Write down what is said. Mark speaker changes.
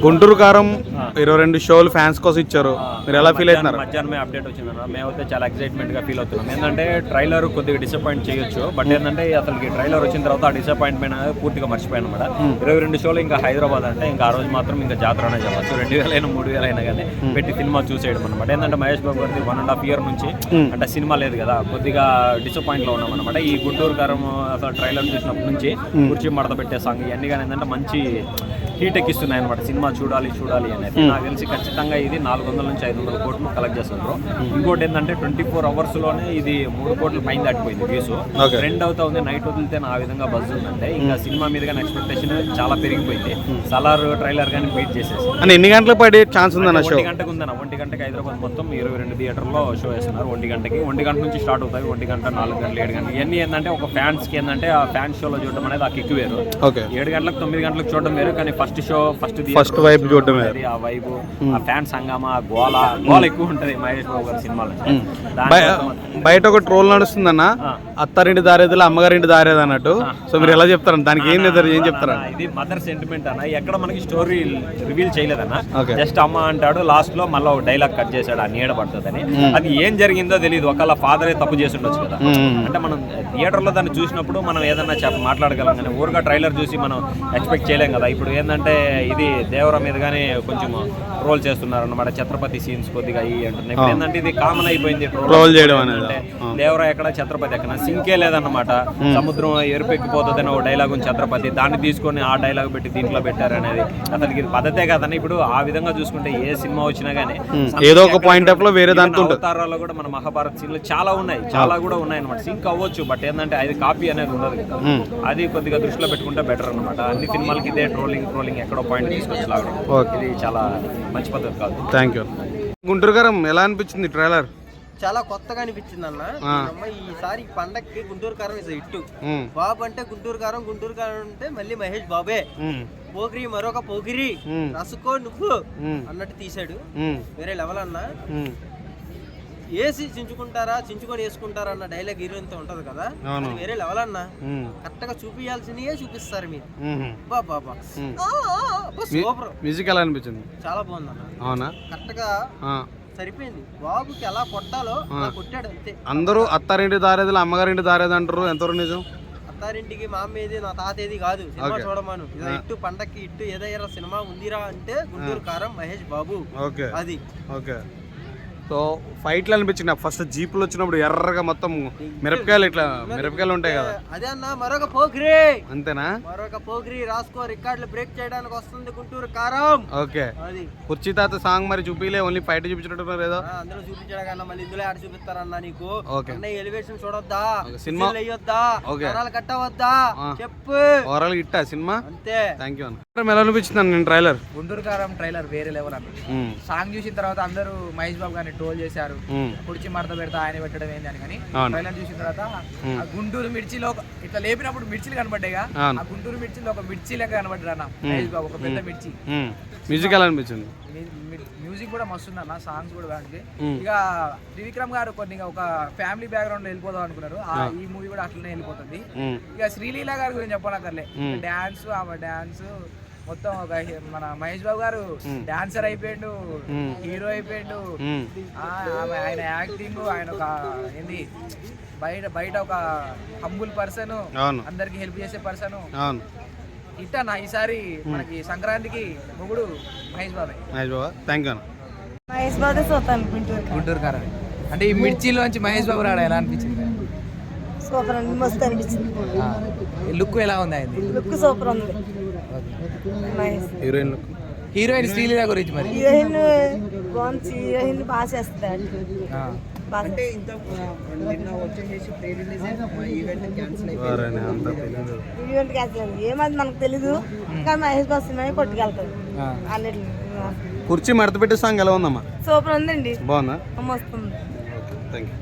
Speaker 1: గుంటూరు కారం 22 షోలు ఫ్యాన్స్ కోసం ఇచ్చారు, మీరు ఎలా ఫీల్ అవుతున్నారు?
Speaker 2: మధ్యాహ్నమే అప్డేట్ వచ్చిందన్న, మేమైతే చాలా ఎక్సైట్మెంట్ గా ఫీల్ అవుతున్నాం. ఏంటంటే ట్రైలర్ కొద్దిగా డిసప్పాయింట్ చేయొచ్చు, బట్ ఏంటంటే అసలు ట్రైలర్ వచ్చిన తర్వాత ఆ డిసప్పాయింట్మెంట్ అనేది పూర్తిగా మర్చిపోయాను అనమాట. 22 షోలు ఇంకా హైదరాబాద్ అంటే ఇంకా ఆ రోజు మాత్రం ఇంకా జాతర అనే చెప్పచ్చు. 2000 అయినా 3000 అయినా కానీ పెట్టి సినిమా చూసేయడం అనమాట. ఏంటంటే మహేష్ బాబు గారి 1.5 year నుంచి అంటే సినిమా లేదు కదా, కొద్దిగా డిసప్పాయింట్ లో ఉన్నాం అనమాట. ఈ గుంటూరు కారం అసలు ట్రైలర్ చూసినప్పటి నుంచి కుర్చీ మడత పెట్టే సాంగ్ ఇవన్నీ కానీ ఏంటంటే మంచి హీట్ ఎక్కిస్తున్నాయి అనమాట. సినిమా చూడాలి అనేది నాకు తెలిసి ఖచ్చితంగా ఇది 400 నుంచి 500 కోట్లు కలెక్ట్ చేస్తారు. ఇంకోటి ఏంటంటే 24 hours లోనే ఇది 3 కోట్ల పైన దాటిపోయింది వ్యూస్. ట్రెండ్ అవుతా ఉంది, నైట్ వదిలితే ఆ విధంగా బజ్ ఉందంటే ఇంకా సినిమా మీద కానీ ఎక్స్పెక్టేషన్ చాలా పెరిగిపోయింది. సలార్ ట్రైలర్ కానీ బీట్ చేసేసి
Speaker 1: ఎన్ని గంటలకు పడే ఛాన్స్ ఉందన్న?
Speaker 2: 1 గంటకు ఉందన్న. 1 గంటకి హైదరాబాద్ మొత్తం 22 థియేటర్లో షో వేస్తున్నారు. 1 గంటకి 1 గంట నుంచి స్టార్ట్ అవుతాయి. 1 గంట 4 గంటలు 7 గంటలు ఇవన్నీ ఏంటంటే ఒక ఫ్యాన్స్ కి ఏంటంటే ఆ ఫ్యాన్స్ షోలో చూడడం అనేది ఆ కిక్ వేరు. 7 గంటలకు 9 గంటలకు చూడడం వేరు, కానీ ఫస్ట్ షో ఫస్ట్ వైబ్ చూడడం ఆ వైబ్ ఆ ఫ్యాన్స్ హంగామా గోల ఎక్కువ ఉంటది మహేష్ బాబు గారి సినిమాలో.
Speaker 1: బయట ఒక ట్రోల్ నడుస్తుందన్న, అత్తారింటి దారేది అమ్మగారింటి దారేది అన్నట్టు. సో మీరు ఎలా చెప్తారు దానికి? ఏం చెప్తారా?
Speaker 2: ఇది మదర్ సెంటిమెంట్ అన్న. ఎక్కడ మనకి స్టోరీ రివీల్ చేయలేదన్న, జస్ట్ అమ్మ అంటాడు, లాస్ట్ లో మళ్ళీ ఒక డైలాగ్ కట్ చేశాడు ఆ నీడ పడుతుందని. అది ఏం జరిగిందో తెలియదు, ఒకళ్ళ ఫాదరే తప్పు చేసి ఉండొచ్చు కదా. అంటే మనం థియేటర్ లో దాన్ని చూసినప్పుడు మనం ఏదన్నా మాట్లాడగలం, కానీ ఊరుగా ట్రైలర్ చూసి మనం ఎక్స్పెక్ట్ చేయలేం కదా. ఇప్పుడు ఏంటంటే ఇది దేవర మీద కానీ కొంచెం ట్రోల్ చేస్తున్నారు అన్నమాట. ఛత్రపతి సీన్స్ కొద్దిగా అంటున్నాయి. ఇప్పుడు ఏంటంటే ఇది కామన్ అయిపోయింది ట్రోల్ చేయడం అంటే. దేవర ఎక్కడ, ఛత్రపతి ఎక్కడ, సింకే లేదన్నమాట. సముద్రం ఎరుపెక్కిపోతుందని ఒక డైలాగ్ ఉంది ఛత్రపతి, దాన్ని తీసుకొని ఆ డైలాగ్ పెట్టి దీంట్లో పెట్టారు అనేది అతనికి పద్ధతే కదని. ఇప్పుడు ఆ విధంగా చూసుకుంటే ఏ సినిమా వచ్చినా గానీ
Speaker 1: ఏదో ఒక పాయింట్ ఆఫ్ లో వేరే దాంట్లో
Speaker 2: అవతారాల్లో కూడా మన మహాభారత్ సీన్లు చాలా ఉన్నాయి, చాలా కూడా ఉన్నాయి అనమాట. సింక్ అవ్వచ్చు, బట్ ఏంటంటే అది కాపీ అనేది ఉండదు కదా. అది కొద్దిగా దృష్టిలో పెట్టుకుంటే బెటర్ అనమాట. అన్ని సినిమాలకి ఇదే ట్రోలింగ్ ఎక్కడో పాయింట్ తీసుకొచ్చి లాగడం ఇది చాలా మంచి పద్ధతి కాదు.
Speaker 1: Thank you. గుంటూరు గారం ఎలా అనిపించింది ట్రైలర్?
Speaker 3: చాలా కొత్తగా అనిపించింది అన్న. ఈసారి పండక్కి గుంటూరు కారం ఇస్ హిట్. బాబు అంటే గుంటూరు కారం అంటే మళ్ళీ మహేష్ బాబే. పోగిరి మరొక పోగిరి రసుకో నువ్వు అన్నట్టు తీసాడు. వేరే లెవెల్ అన్న. ఏసి చించుకొని వేసుకుంటారా అన్న డైలాగ్ హీరోయిన్ తో ఉంటది కదా, వేరే లెవెల్ అన్న. కరెక్ట్ గా చూపించాల్సినవే చూపిస్తారు మీరు. బాబా సూపర్.
Speaker 1: మ్యూజిక్ ఎలా అనిపించింది?
Speaker 3: చాలా బాగుంది అన్న.
Speaker 1: అవునా?
Speaker 3: కరెక్ట్ గా సరిపోయింది. బాబుకి ఎలా కొట్టాలో అలా కొట్టాడు అంతే.
Speaker 1: అందరూ అత్తారింటి దారేది అమ్మగారింటి దారేది అంటారు, ఎంతవరకు నిజం?
Speaker 3: అత్తారింటికి మా అమ్మేది నా తాతేది కాదు. సినిమా చూడమాను, ఇట్టు పండక్కి ఇట్టు ఏదైనా సినిమా ఉందిరా అంటే గుంటూరు కారం మహేష్ బాబు. అది ఓకే.
Speaker 1: సో ఫైట్లు అనిపించింది. ఫస్ట్ జీపులు వచ్చినప్పుడు ఎర్రగా మొత్తం మిరపకాయలు ఉంటాయి కదా,
Speaker 3: అదే అన్న. మరొక పోగిరి
Speaker 1: అంతేనా?
Speaker 3: మరొక పోగిరి రాసుకో, రికార్డులు బ్రేక్ చేయడానికి వస్తుంది గుంటూరు కారం.
Speaker 1: ఓకే. కుర్చీ తాత సాంగ్ మరి చూపిలే, ఓన్లీ ఫైట్ చూపించినట్టు లేదో?
Speaker 3: అందులో చూపించడం కన్నా మళ్ళీ ఇందులో యాడ్ చూపిస్తారన్నా నీకు. ఎలివేషన్ చూడొద్దా, సినిమా వేయొద్దా, కట్టవద్దా చెప్పు.
Speaker 1: ఓవరాల్ ఇట్టా సినిమా
Speaker 3: అంతే.
Speaker 1: థ్యాంక్ యూ అన్న. ఎలా అనిపించింది నేను ట్రైలర్?
Speaker 4: గుంటూరు కారం ట్రైలర్ వేరే లెవెల్ అన్న. సాంగ్ చూసిన తర్వాత అందరూ మహేష్ బాబు గారిని ట్రోల్ చేశారు, కుర్చీ మడత పెడతా ఆయన పెట్టడం ఏంది అని. కానీ ట్రైలర్ చూసిన తర్వాత ఆ గుంటూరు మిర్చిలో ఇట్లా లేపినప్పుడు మిర్చిలు కనబడ్డాయిగా, ఆ గుంటూరు మిర్చిలో ఒక మిర్చి లెక్క కనబడ్డారు అన్న మహేష్ బాబు, ఒక పెద్ద మిర్చి.
Speaker 1: మ్యూజిక్ ఎలా అనిపించింది?
Speaker 4: మ్యూజిక్ కూడా మస్తుంది అన్న, సాంగ్స్ కూడా బాగుంది. ఇక త్రివిక్రమ్ గారు కొన్ని ఒక ఫ్యామిలీ బ్యాక్గ్రౌండ్ లో వెళ్ళిపోదాం అనుకున్నారు, ఈ మూవీ కూడా అట్లనే వెళ్ళిపోతుంది. ఇక శ్రీలీల గారి గురించి చెప్పనక్కర్లే, డాన్స్, ఆమె డాన్స్ మొత్తం ఒక మన మహేష్ బాబు గారు డాన్సర్ అయిపోయాడు, హీరో అయిపోయాడు. ఆయన యాక్టింగ్, ఆయన ఒక ఏంది బయట ఒక హంబుల్ పర్సన్, అందరికి హెల్ప్ చేసే పర్సన్. ఇట్టా నా ఈసారి మనకి సంక్రాంతికి మొగుడు మహేష్ బాబే.
Speaker 1: Thank you.
Speaker 5: మహేష్ బాబు
Speaker 4: గుంటూరు కారం అంటే ఈ మిర్చిలోంచి మహేష్ బాబు రావడం ఎలా అనిపించింది?
Speaker 5: సూపర్ అండి, మస్తు అనిపించింది.
Speaker 4: లుక్ ఎలా ఉంది? అయింది
Speaker 5: లుక్ సూపర్ ఉంది.
Speaker 4: హీరోయిన్ శ్రీలీల గురించి మరి?
Speaker 5: హీరోయిన్ బాగుంది, హీరోయిన్ బాగా చేస్తాడు. ఈవెంట్ క్యాన్సిల్ ఏమది మనకు తెలీదు, కానీ మహేష్ బాబు సినిమా కొట్టుకెళ్తాడు అన్నిటిని.
Speaker 1: కుర్చీ మడత పెట్టే సాంగ్ ఎలా ఉందమ్మా?
Speaker 5: సూపర్ ఉందండి,
Speaker 1: బాగుందా?
Speaker 5: మస్తు ఉంది.
Speaker 1: Thank you.